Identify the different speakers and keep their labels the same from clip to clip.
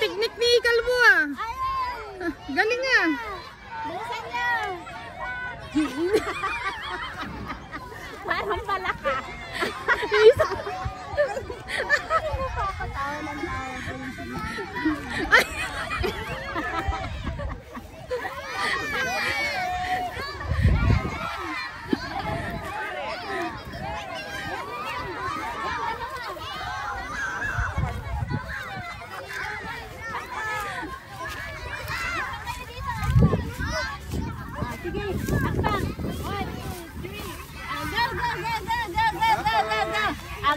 Speaker 1: teknik ni Kalbo ah. Galing ah.
Speaker 2: Bilisan niyo. Parang pala ka.
Speaker 1: Isa.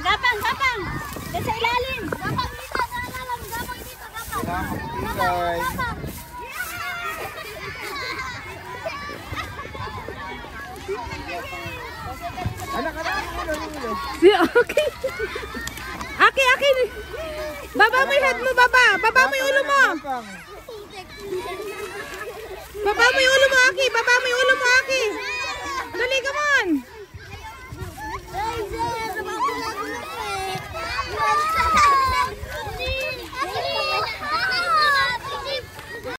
Speaker 2: Gapang, gapang. Sa ilalim. Gapang dito, gapang dito, gapang. Gapang.
Speaker 3: Anak.
Speaker 1: Si Aki. Aki. Baba mo yung head mo, baba. Baba mo yung ulo mo. Baba mo yung ulo mo, Aki. Baba mo yung ulo mo, Aki.